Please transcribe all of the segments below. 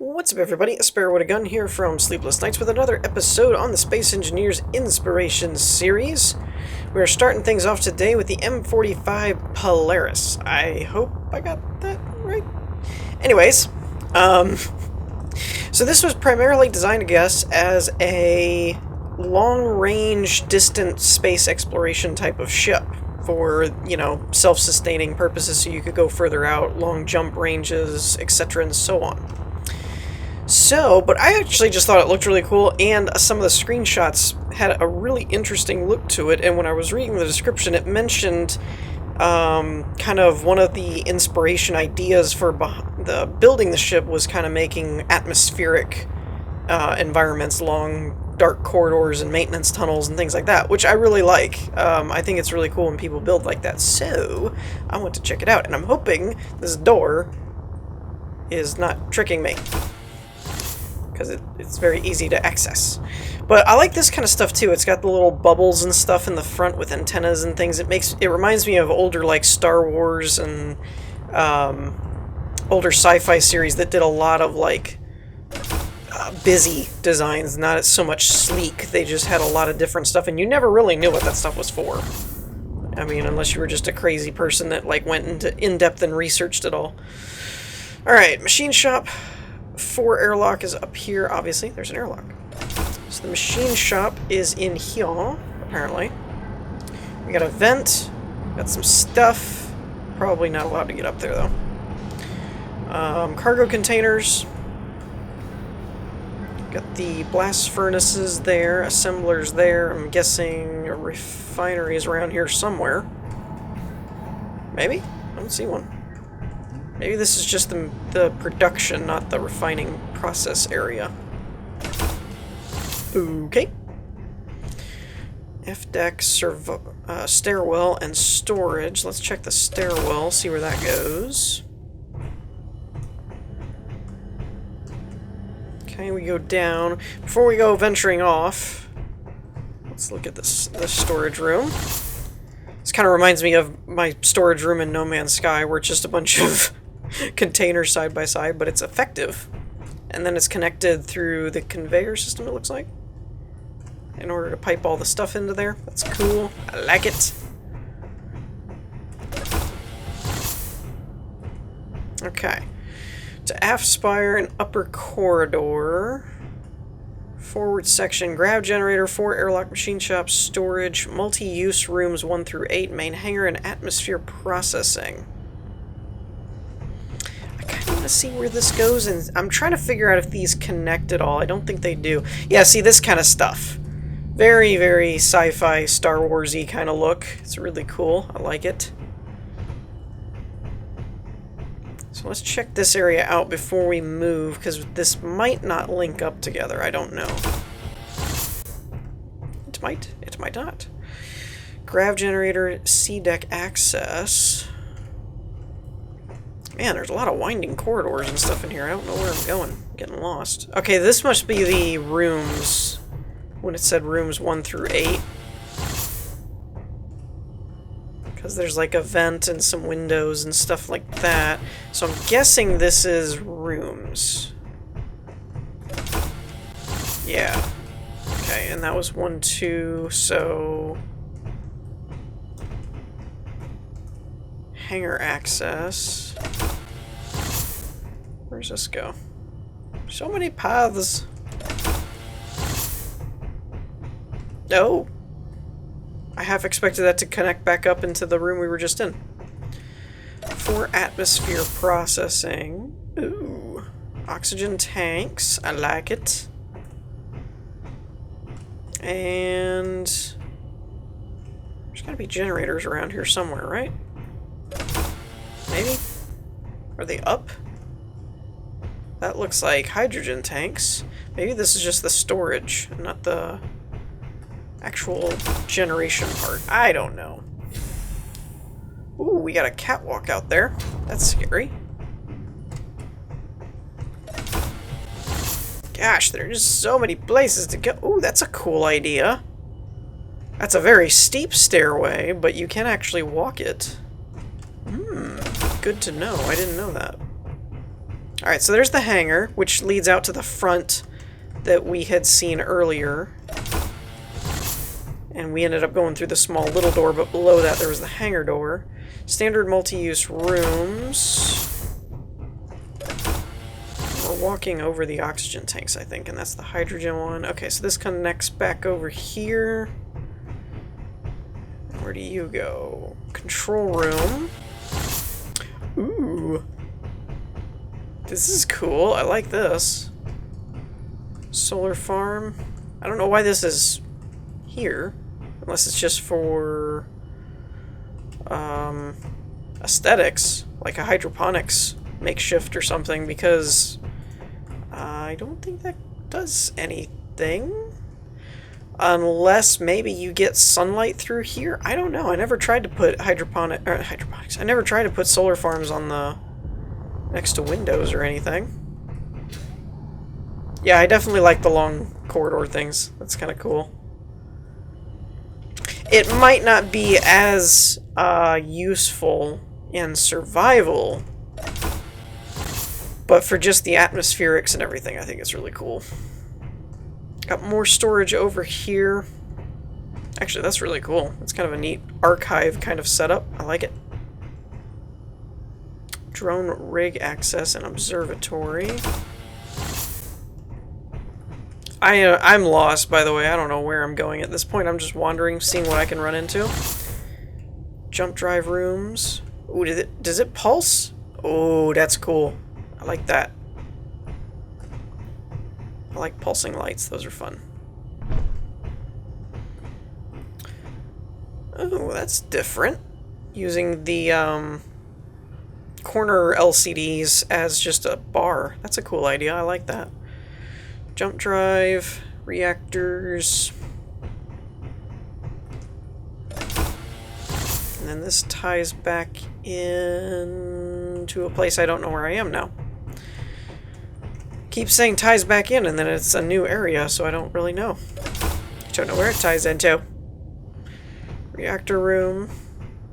What's up, everybody? A Sparrow with a Gun here from Sleepless Nights with another episode on the Space Engineers Inspiration series. We're starting things off today with the M45 Polaris. I hope I got that right. Anyways, so this was primarily designed, I guess, as a long-range, distant space exploration type of ship for, you know, self-sustaining purposes, so you could go further out, long jump ranges, etc., and so on. So, but I actually just thought it looked really cool, and some of the screenshots had a really interesting look to it, and when I was reading the description, it mentioned kind of one of the inspiration ideas for building the ship was kind of making atmospheric environments, long dark corridors and maintenance tunnels and things like that, which I really like. I think it's really cool when people build like that, so I want to check it out, and I'm hoping this door is not tricking me, because it's very easy to access. But I like this kind of stuff too. It's got the little bubbles and stuff in the front with antennas and things. It reminds me of older, like, Star Wars and older sci-fi series that did a lot of, like, busy designs, not so much sleek. They just had a lot of different stuff, and you never really knew what that stuff was for. I mean, unless you were just a crazy person that, like, went into in-depth and researched it all. Alright, machine shop. 4 airlock is up here, obviously. There's an airlock. So the machine shop is in here, apparently. We got a vent. Got some stuff. Probably not allowed to get up there, though. Cargo containers. Got the blast furnaces there. Assemblers there. I'm guessing a refinery is around here somewhere. Maybe? I don't see one. Maybe this is just the production, not the refining process area. Okay. F-deck, stairwell, and storage. Let's check the stairwell, see where that goes. Okay, we go down. Before we go venturing off, let's look at this storage room. This kind of reminds me of my storage room in No Man's Sky, where it's just a bunch of containers side by side, but it's effective. And then it's connected through the conveyor system, it looks like, in order to pipe all the stuff into there. That's cool. I like it. Okay. To aft spire and upper corridor. Forward section, grav generator, 4 airlock, machine shop, storage, multi-use rooms 1 through 8, main hangar, and atmosphere processing. I want to see where this goes, and I'm trying to figure out if these connect at all. I don't think they do. Yeah, see, this kind of stuff. Very, very sci-fi, Star Wars-y kind of look. It's really cool. I like it. So let's check this area out before we move, because this might not link up together. I don't know. It might not. Grav generator, C-deck access. Man, there's a lot of winding corridors and stuff in here. I don't know where I'm going. I'm getting lost. Okay, this must be the rooms, when it said rooms 1 through 8. Because there's like a vent and some windows and stuff like that. So I'm guessing this is rooms. Yeah. Okay, and that was 1, 2, so... hangar access. Where's this go? So many paths. No. I half expected that to connect back up into the room we were just in. For atmosphere processing. Ooh. Oxygen tanks. I like it. And there's gotta be generators around here somewhere, right? Maybe? Are they up? That looks like hydrogen tanks. Maybe this is just the storage, not the actual generation part. I don't know. Ooh, we got a catwalk out there. That's scary. Gosh, there's just so many places to go. Ooh, that's a cool idea. That's a very steep stairway, but you can actually walk it. Good to know. I didn't know that. Alright, so there's the hangar, which leads out to the front that we had seen earlier. And we ended up going through the small little door, but below that there was the hangar door. Standard multi-use rooms. We're walking over the oxygen tanks, I think, and that's the hydrogen one. Okay, so this connects back over here. Where do you go? Control room. Ooh. This is cool. I like this. Solar farm. I don't know why this is here. Unless it's just for aesthetics. Like a hydroponics makeshift or something. Because I don't think that does anything. Unless maybe you get sunlight through here. I don't know. I never tried to put hydroponics. I never tried to put solar farms on the next to windows or anything. Yeah, I definitely like the long corridor things. That's kind of cool. It might not be as useful in survival, but for just the atmospherics and everything, I think it's really cool. Got more storage over here. Actually, that's really cool. It's kind of a neat archive kind of setup. I like it. Drone rig access and observatory. I'm lost, by the way. I don't know where I'm going at this point. I'm just wandering, seeing what I can run into. Jump drive rooms. Ooh, does it pulse? Oh, that's cool. I like that. I like pulsing lights. Those are fun. Oh, that's different. Using the corner LCDs as just a bar. That's a cool idea. I like that. Jump drive, reactors. And then this ties back into a place I don't know where I am now. Keeps saying ties back in, and then it's a new area, so I don't really know. Don't know where it ties into. Reactor room.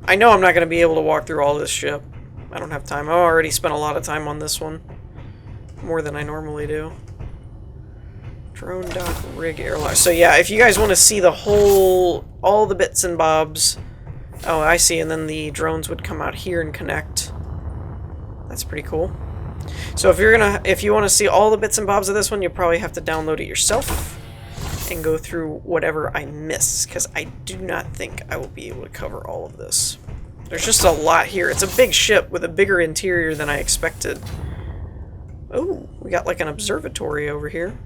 I know I'm not going to be able to walk through all this ship. I don't have time. I've already spent a lot of time on this one. More than I normally do. Drone dock rig airlock. So yeah, if you guys want to see the whole, all the bits and bobs. Oh, I see, and then the drones would come out here and connect. That's pretty cool. So if you want to see all the bits and bobs of this one, you'll probably have to download it yourself and go through whatever I miss, because I do not think I will be able to cover all of this. There's just a lot here. It's a big ship with a bigger interior than I expected. Oh, we got like an observatory over here.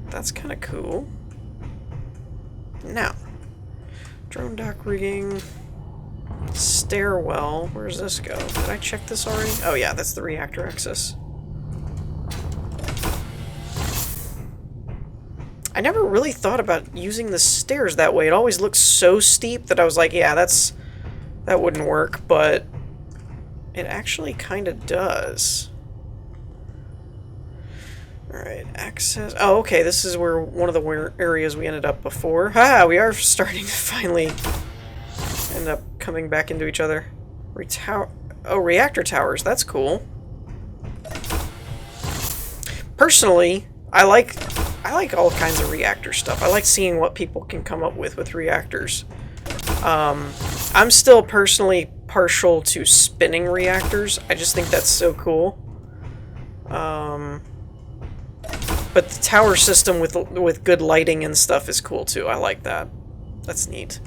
That's kind of cool. Now, drone dock rigging, stairwell. Where's this go? Did I check this already? Oh yeah, that's the reactor access. I never really thought about using the stairs that way. It always looks so steep that I was like, yeah, that wouldn't work, but it actually kind of does. Alright, access. Oh, okay, this is where one of the areas we ended up before. Ha! We are starting to finally end up coming back into each other. Reactor towers. That's cool. Personally, I like all kinds of reactor stuff. I like seeing what people can come up with reactors. I'm still personally partial to spinning reactors. I just think that's so cool. But the tower system with good lighting and stuff is cool too. I like that. That's neat.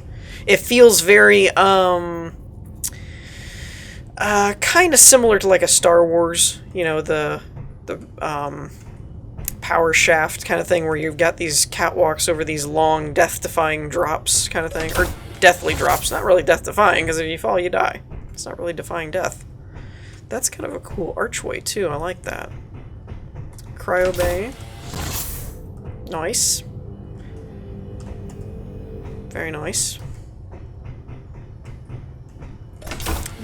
It feels very kind of similar to like a Star Wars, you know, the power shaft kind of thing, where you've got these catwalks over these long death-defying drops kind of thing, or deathly drops. Not really death-defying, because if you fall, you die. It's not really defying death. That's kind of a cool archway too. I like that. Cryo bay. Nice. Very nice.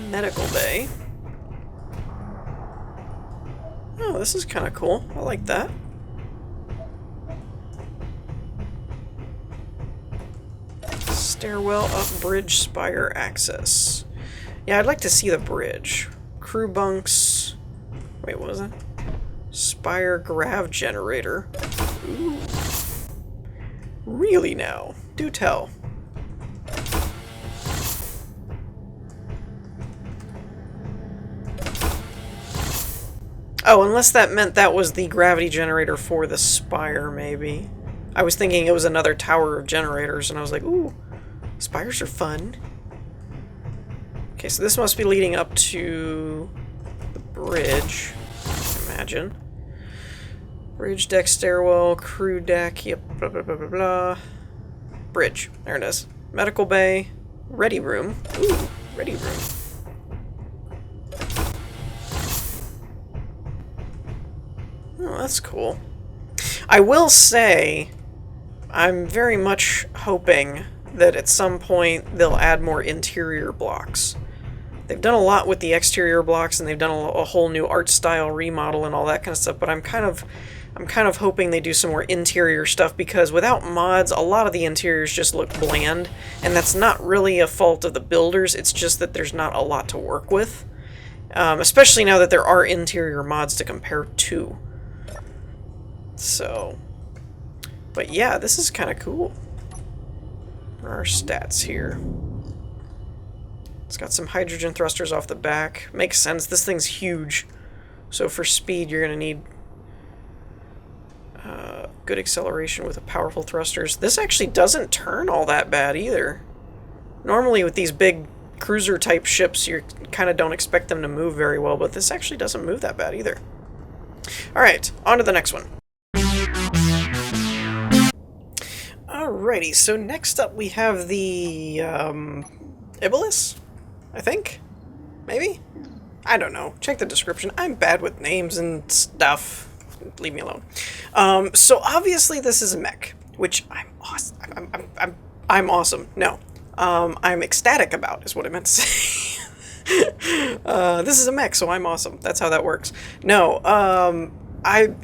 Medical bay. Oh, this is kind of cool. I like that. Stairwell up bridge spire access. Yeah, I'd like to see the bridge. Crew bunks. Wait, what was that? Spire grav generator. Ooh. Really now? Do tell. Oh, unless that meant that was the gravity generator for the spire, maybe. I was thinking it was another tower of generators, and I was like, ooh, spires are fun. Okay, so this must be leading up to the bridge, I imagine. Bridge, deck, stairwell, crew deck, yep, blah, blah, blah, blah, blah. Bridge, there it is. Medical bay, ready room. Ooh, ready room. Oh, that's cool. I will say, I'm very much hoping that at some point they'll add more interior blocks. They've done a lot with the exterior blocks, and they've done a whole new art style remodel and all that kind of stuff, but I'm kind of hoping they do some more interior stuff, because without mods, a lot of the interiors just look bland, and that's not really a fault of the builders, it's just that there's not a lot to work with. Especially now that there are interior mods to compare to. So, but yeah, this is kind of cool. There are stats here. It's got some hydrogen thrusters off the back. Makes sense, this thing's huge. So for speed, you're going to need good acceleration with the powerful thrusters. This actually doesn't turn all that bad either. Normally with these big cruiser type ships, you kind of don't expect them to move very well, but this actually doesn't move that bad either. Alright, on to the next one. Alrighty, so next up we have the Iblis, I think? Maybe? I don't know. Check the description. I'm bad with names and stuff. Leave me alone. So obviously this is a mech, which I'm awesome. I'm awesome. No. I'm ecstatic about is what I meant to say. This is a mech, so I'm awesome. That's how that works. No,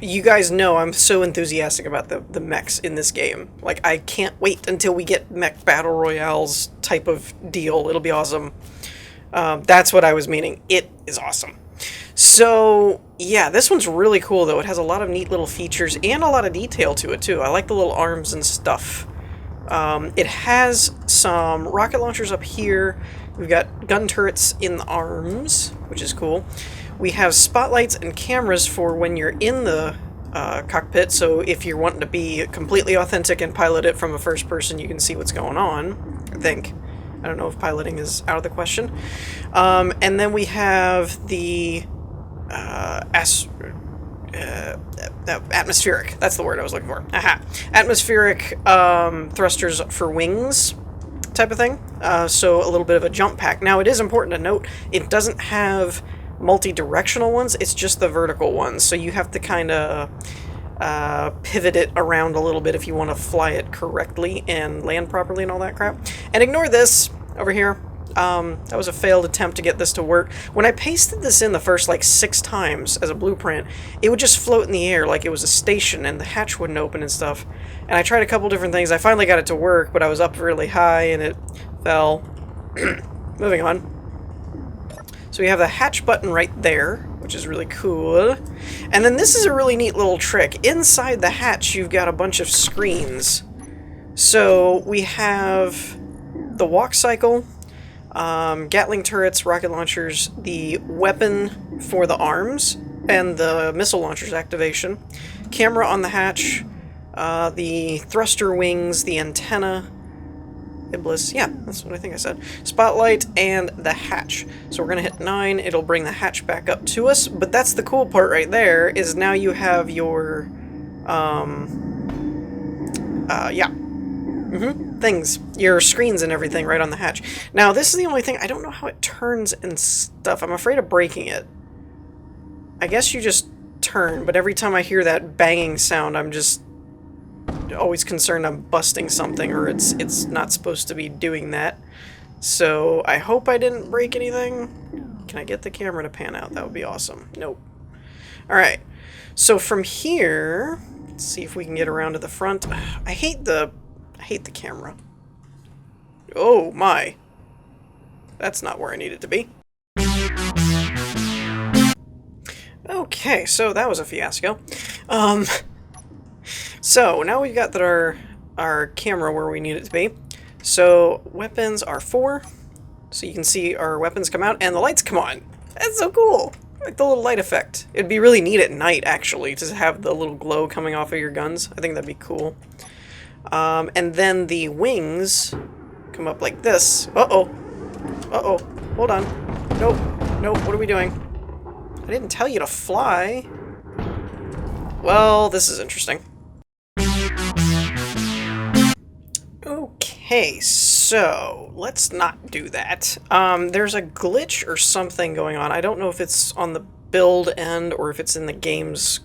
you guys know I'm so enthusiastic about the mechs in this game. Like, I can't wait until we get mech battle royales type of deal. It'll be awesome. That's what I was meaning. It is awesome. So, yeah, this one's really cool, though. It has a lot of neat little features and a lot of detail to it, too. I like the little arms and stuff. It has some rocket launchers up here. We've got gun turrets in the arms, which is cool. We have spotlights and cameras for when you're in the cockpit, so if you're wanting to be completely authentic and pilot it from a first person, you can see what's going on, I think. I don't know if piloting is out of the question. And then we have the atmospheric. That's the word I was looking for. Aha. Atmospheric thrusters for wings type of thing. So a little bit of a jump pack. Now, it is important to note, it doesn't have multi-directional ones. It's just the vertical ones. So you have to kind of pivot it around a little bit if you want to fly it correctly and land properly and all that crap. And ignore this over here. That was a failed attempt to get this to work. When I pasted this in the first like 6 times as a blueprint, it would just float in the air like it was a station and the hatch wouldn't open and stuff. And I tried a couple different things. I finally got it to work, but I was up really high and it fell. Moving on. So we have the hatch button right there, which is really cool. And then this is a really neat little trick. Inside the hatch, you've got a bunch of screens. So we have the walk cycle, Gatling turrets, rocket launchers, the weapon for the arms, and the missile launcher's activation, camera on the hatch, the thruster wings, the antenna, Iblis, yeah, that's what I think I said, spotlight, and the hatch. So we're going to hit 9, it'll bring the hatch back up to us, but that's the cool part right there, is now you have your, things, your screens and everything right on the hatch. Now, this is the only thing, I don't know how it turns and stuff. I'm afraid of breaking it. I guess you just turn, but every time I hear that banging sound, I'm just always concerned I'm busting something, or it's not supposed to be doing that. So, I hope I didn't break anything. Can I get the camera to pan out? That would be awesome. Nope. Alright. So from here, let's see if we can get around to the front. I hate the camera. Oh my. That's not where I need it to be. Okay. Okay, so that was a fiasco. Um, so now we've got that our camera where we need it to be. So weapons are 4. So you can see our weapons come out and the lights come on. That's so cool. Like the little light effect. It'd be really neat at night, actually, to have the little glow coming off of your guns. I think that'd be cool. And then the wings come up like this. Uh-oh. Uh-oh. Hold on. Nope. Nope. What are we doing? I didn't tell you to fly. Well, this is interesting. Okay, so let's not do that. There's a glitch or something going on. I don't know if it's on the build end or if it's in the game's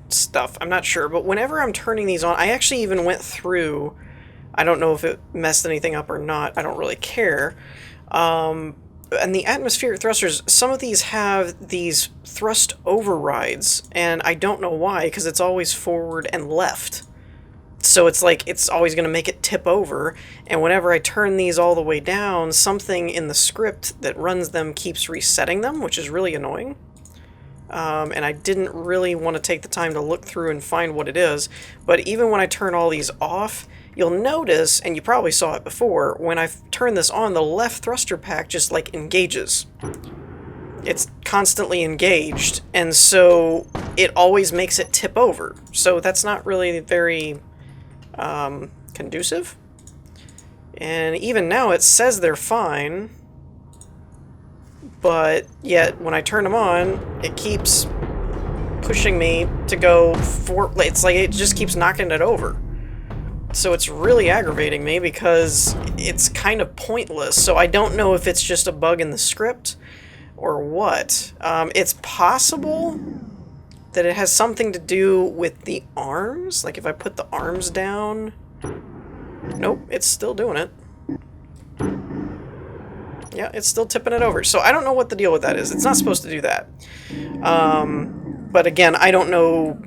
stuff. I'm not sure, but whenever I'm turning these on, I actually even went through. I don't know if it messed anything up or not. I don't really care. And the atmospheric thrusters, some of these have these thrust overrides, and I don't know why, because it's always forward and left. So it's like, it's always going to make it tip over, and whenever I turn these all the way down, something in the script that runs them keeps resetting them, which is really annoying. And I didn't really want to take the time to look through and find what it is, but even when I turn all these off, you'll notice, and you probably saw it before, when I turn this on, the left thruster pack just, like, engages. It's constantly engaged, and so it always makes it tip over. So that's not really very conducive. And even now it says they're fine, but yet when I turn them on, it keeps pushing me to go for... It's like it just keeps knocking it over. So it's really aggravating me because it's kind of pointless. So I don't know if it's just a bug in the script or what. It's possible that it has something to do with the arms. Like if I put the arms down... Nope, it's still doing it. Yeah, it's still tipping it over. So I don't know what the deal with that is. It's not supposed to do that. But again, I don't know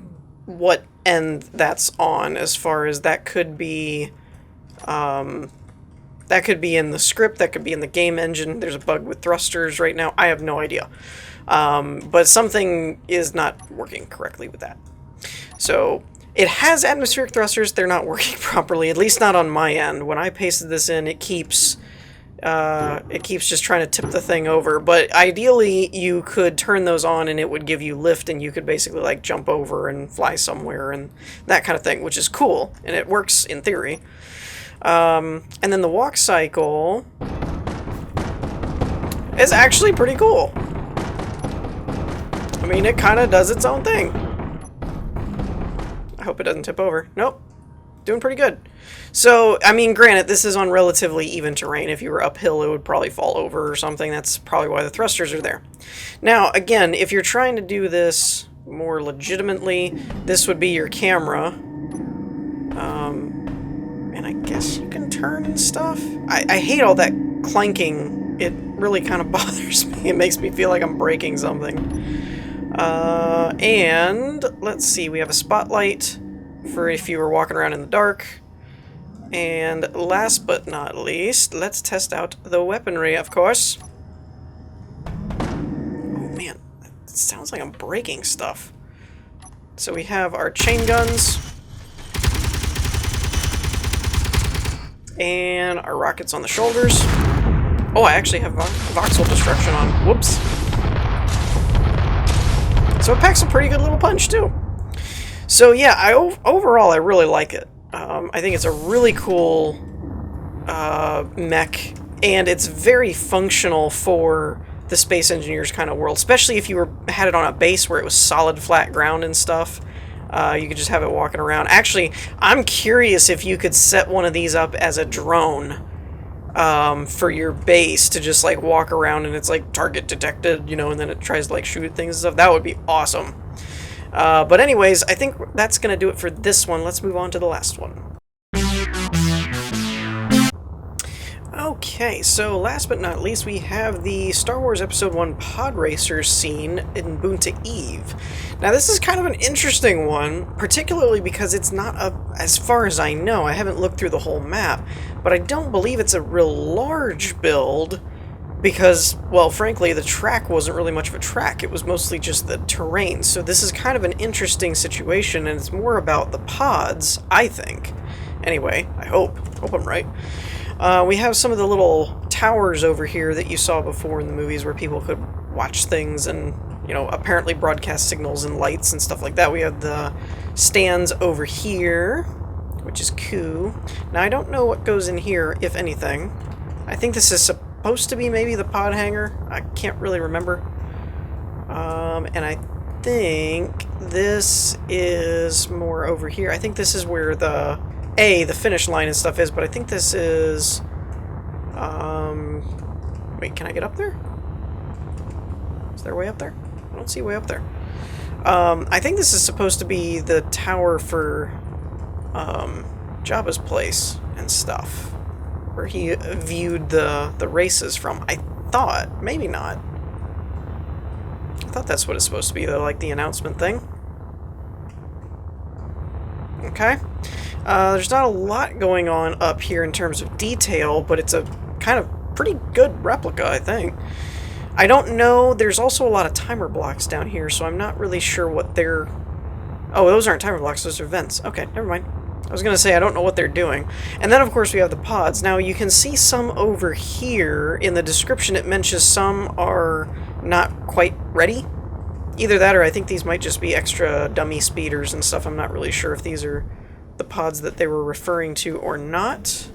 what end that's on, as far as that could be in the script, that could be in the game engine. There's a bug with thrusters right now. I have no idea. But something is not working correctly with that. So it has atmospheric thrusters. They're not working properly, at least not on my end. When I pasted this in, it keeps just trying to tip the thing over, but ideally you could turn those on and it would give you lift and you could basically like jump over and fly somewhere and that kind of thing, which is cool, and it works in theory. And then the walk cycle is actually pretty cool. I mean, it kind of does its own thing. I hope it doesn't tip over. Nope. Doing pretty good. So, I mean, granted, this is on relatively even terrain. If you were uphill, it would probably fall over or something. That's probably why the thrusters are there. Now, again, if you're trying to do this more legitimately, this would be your camera. And I guess you can turn and stuff. I hate all that clanking. It really kind of bothers me. It makes me feel like I'm breaking something. And let's see, we have a spotlight for if you were walking around in the dark. And last but not least, let's test out the weaponry, of course. Oh man, it sounds like I'm breaking stuff. So we have our chain guns. And our rockets on the shoulders. Oh, I actually have voxel destruction on. Whoops. So it packs a pretty good little punch, too. So yeah, overall I really like it. I think it's a really cool mech, and it's very functional for the Space Engineers kind of world, especially if you had it on a base where it was solid flat ground and stuff. You could just have it walking around. Actually, I'm curious if you could set one of these up as a drone for your base to just like walk around and it's like target detected, you know, and then it tries to like shoot at things and stuff. That would be awesome. But anyways, I think that's going to do it for this one. Let's move on to the last one. Okay, so last but not least, we have the Star Wars Episode 1 Podracers scene in Boontha Eve. Now, this is kind of an interesting one, particularly because it's not as far as I know, I haven't looked through the whole map, but I don't believe it's a real large build, because, well, frankly, the track wasn't really much of a track. It was mostly just the terrain. So this is kind of an interesting situation, and it's more about the pods, I think. Anyway, I hope I'm right. We have some of the little towers over here that you saw before in the movies where people could watch things and, you know, apparently broadcast signals and lights and stuff like that. We have the stands over here, which is cool. Now, I don't know what goes in here, if anything. I think this is supposed to be maybe the pod hangar. I can't really remember. And I think this is more over here. I think this is where the finish line and stuff is, but I think this is... wait, can I get up there? Is there a way up there? I don't see a way up there. I think this is supposed to be the tower for Jabba's place and stuff, where he viewed the races from. I thought. Maybe not. I thought that's what it's supposed to be, though, like the announcement thing. Okay. There's not a lot going on up here in terms of detail, but it's a kind of pretty good replica, I think. I don't know. There's also a lot of timer blocks down here, so I'm not really sure what they're... Oh, those aren't timer blocks. Those are vents. Okay, never mind. I was going to say I don't know what they're doing. And then, of course, we have the pods. Now, you can see some over here. In the description, it mentions some are not quite ready. Either that or I think these might just be extra dummy speeders and stuff. I'm not really sure if these are the pods that they were referring to or not.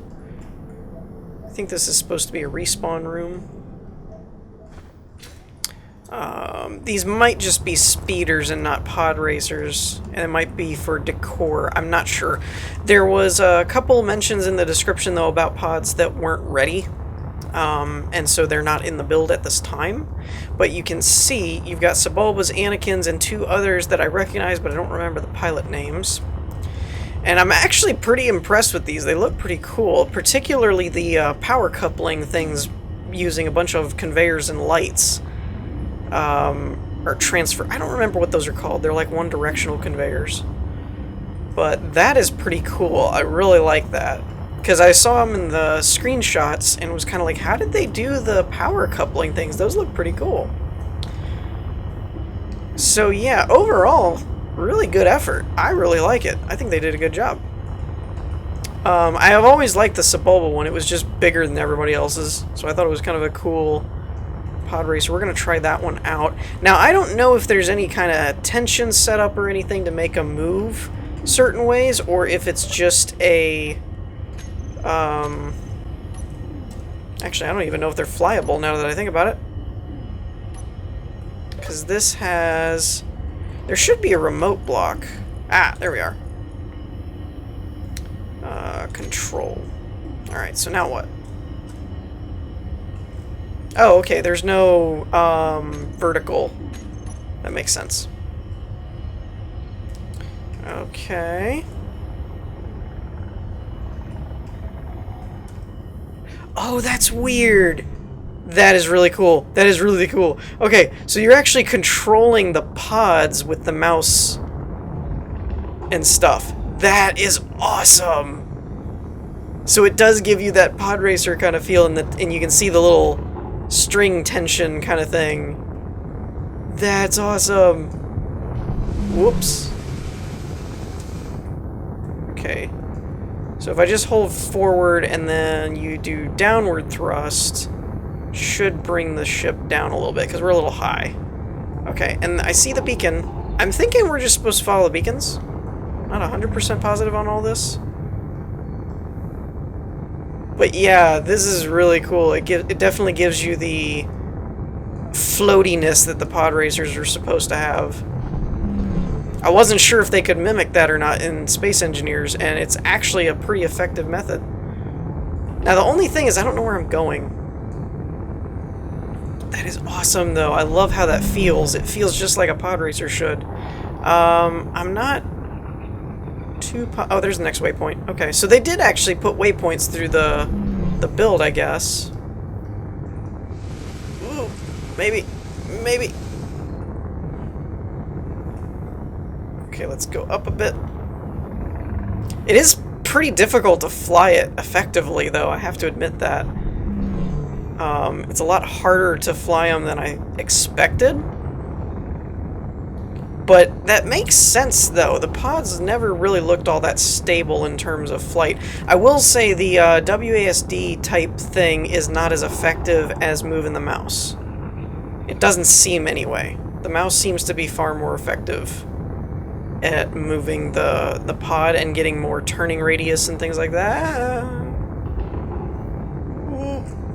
I think this is supposed to be a respawn room. These might just be speeders and not pod racers, and it might be for decor. I'm not sure. There was a couple mentions in the description, though, about pods that weren't ready, and so they're not in the build at this time. But you can see you've got Sebulba's, Anakin's, and two others that I recognize, but I don't remember the pilot names. And I'm actually pretty impressed with these. They look pretty cool, particularly the power coupling things using a bunch of conveyors and lights. Or transfer. I don't remember what those are called. They're like one-directional conveyors. But that is pretty cool. I really like that. Because I saw them in the screenshots and was kind of like, how did they do the power coupling things? Those look pretty cool. So yeah, overall, really good effort. I really like it. I think they did a good job. I have always liked the Sebulba one. It was just bigger than everybody else's. So I thought it was kind of a cool pod racer. We're going to try that one out. Now, I don't know if there's any kind of tension set up or anything to make them move certain ways, or if it's just a... Actually, I don't even know if they're flyable now that I think about it. Because this has... There should be a remote block. Ah, there we are. Control. Alright, so now what? Oh, okay, there's no vertical. That makes sense. Okay. Oh, that's weird. That is really cool. That is really cool. Okay, so you're actually controlling the pods with the mouse and stuff. That is awesome. So it does give you that pod racer kind of feel, and you can see the little string tension kind of thing. That's awesome. Whoops. Okay. So if I just hold forward and then you do downward thrust, should bring the ship down a little bit because we're a little high. Okay, and I see the beacon. I'm thinking we're just supposed to follow the beacons. Not 100% positive on all this. But yeah, this is really cool. It definitely gives you the floatiness that the pod racers are supposed to have. I wasn't sure if they could mimic that or not in Space Engineers, and it's actually a pretty effective method. Now, the only thing is I don't know where I'm going. That is awesome, though. I love how that feels. It feels just like a pod racer should. I'm not... Oh, there's the next waypoint. Okay, so they did actually put waypoints through the build, I guess. Ooh, maybe. Okay, let's go up a bit. It is pretty difficult to fly it effectively, though. I have to admit that. It's a lot harder to fly them than I expected. But that makes sense, though. The pods never really looked all that stable in terms of flight. I will say the WASD type thing is not as effective as moving the mouse. It doesn't seem anyway. The mouse seems to be far more effective at moving the pod and getting more turning radius and things like that.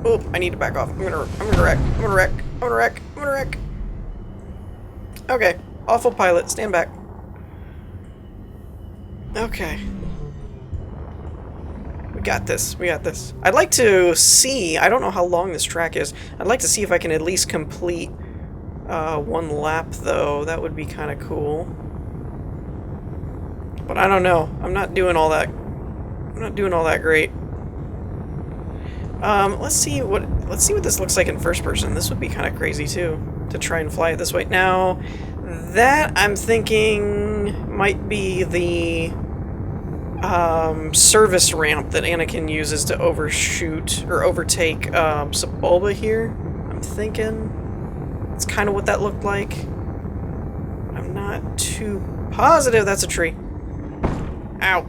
Ooh, I need to back off. I'm gonna wreck. Okay. Awful pilot, stand back. Okay. We got this. I'd like to see, I don't know how long this track is, I'd like to see if I can at least complete one lap, though. That would be kind of cool. But I don't know. I'm not doing all that great. Let's see what this looks like in first person. This would be kind of crazy, too, to try and fly it this way. Now, that, I'm thinking, might be the service ramp that Anakin uses to overshoot or overtake Sebulba here. I'm thinking it's kind of what that looked like. I'm not too positive. That's a tree. Ow.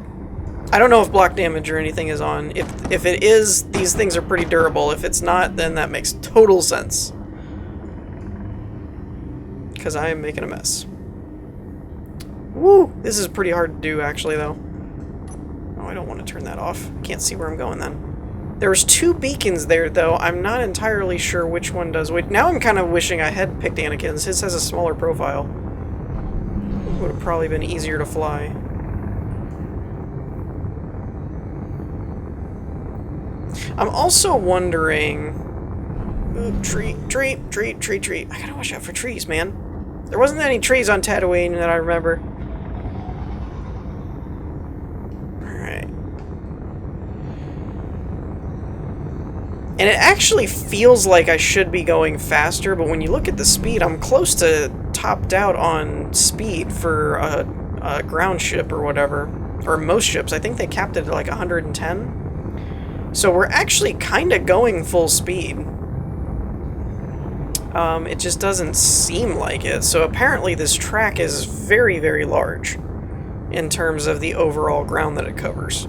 I don't know if block damage or anything is on. If it is, these things are pretty durable. If it's not, then that makes total sense. Because I am making a mess. Woo! This is pretty hard to do, actually, though. Oh, I don't want to turn that off. I can't see where I'm going, then. There was 2 beacons there, though. I'm not entirely sure which one does which. Now I'm kind of wishing I had picked Anakin's. His has a smaller profile. Would have probably been easier to fly. I'm also wondering... Ooh, tree. I gotta watch out for trees, man. There wasn't any trees on Tatooine that I remember. Alright. And it actually feels like I should be going faster, but when you look at the speed, I'm close to topped out on speed for a ground ship or whatever. Or most ships. I think they capped it at like 110. So we're actually kind of going full speed. It just doesn't seem like it. So apparently this track is very, very large in terms of the overall ground that it covers.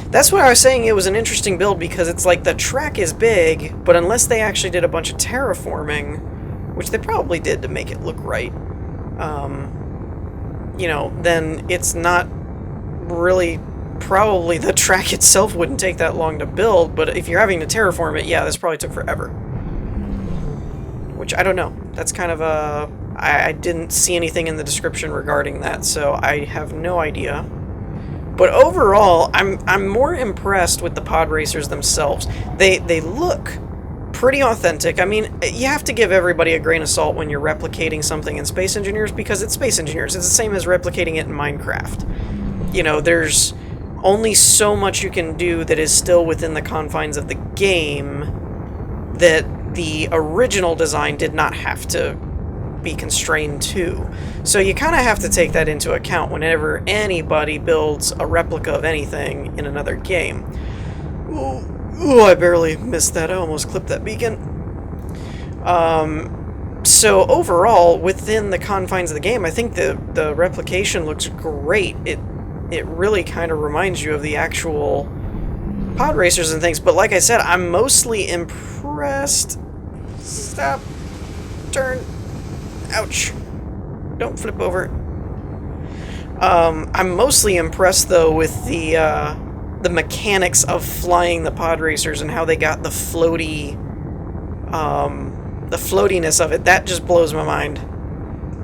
That's why I was saying it was an interesting build, because it's like the track is big, but unless they actually did a bunch of terraforming, which they probably did to make it look right, you know, then it's not really... Probably the track itself wouldn't take that long to build, but if you're having to terraform it, yeah, this probably took forever. Which, I don't know. That's kind of a... I didn't see anything in the description regarding that, so I have no idea. But overall, I'm more impressed with the Podracers themselves. They look pretty authentic. I mean, you have to give everybody a grain of salt when you're replicating something in Space Engineers, because it's Space Engineers. It's the same as replicating it in Minecraft. You know, there's only so much you can do that is still within the confines of the game that the original design did not have to be constrained to. So you kind of have to take that into account whenever anybody builds a replica of anything in another game. Ooh, I barely missed that. I almost clipped that beacon. So overall, within the confines of the game, I think the replication looks great. It really kind of reminds you of the actual Podracers and things, but like I said, I'm mostly impressed. Stop. Turn. Ouch. Don't flip over. I'm mostly impressed, though, with the mechanics of flying the Podracers and how they got the floatiness of it. That just blows my mind.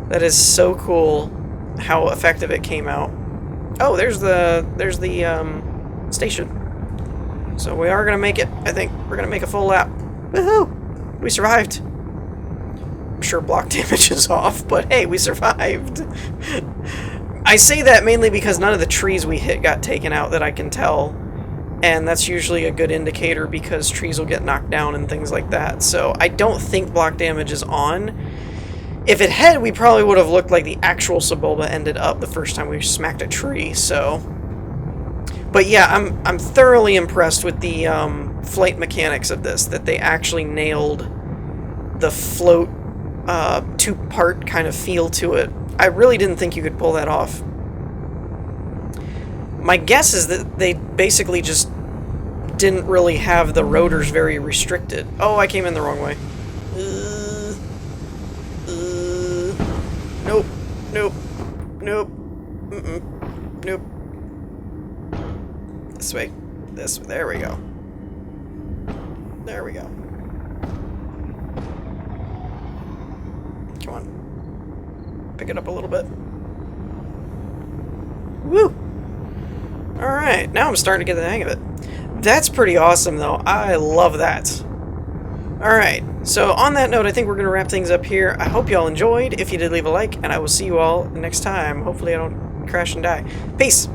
That is so cool how effective it came out. Oh, there's the station. So we are gonna make it. I think we're gonna make a full lap. Woohoo! We survived. I'm sure block damage is off, but hey, we survived. I say that mainly because none of the trees we hit got taken out that I can tell, and that's usually a good indicator because trees will get knocked down and things like that. So I don't think block damage is on. If it had, we probably would have looked like the actual Sebulba ended up the first time we smacked a tree, so... But yeah, I'm thoroughly impressed with the flight mechanics of this, that they actually nailed the float two-part kind of feel to it. I really didn't think you could pull that off. My guess is that they basically just didn't really have the rotors very restricted. Oh, I came in the wrong way. Nope. Nope. Nope. Nope. This way. This way. There we go. There we go. Come on. Pick it up a little bit. Woo! Alright, now I'm starting to get the hang of it. That's pretty awesome, though. I love that. Alright, so on that note, I think we're going to wrap things up here. I hope you all enjoyed. If you did, leave a like, and I will see you all next time. Hopefully I don't crash and die. Peace!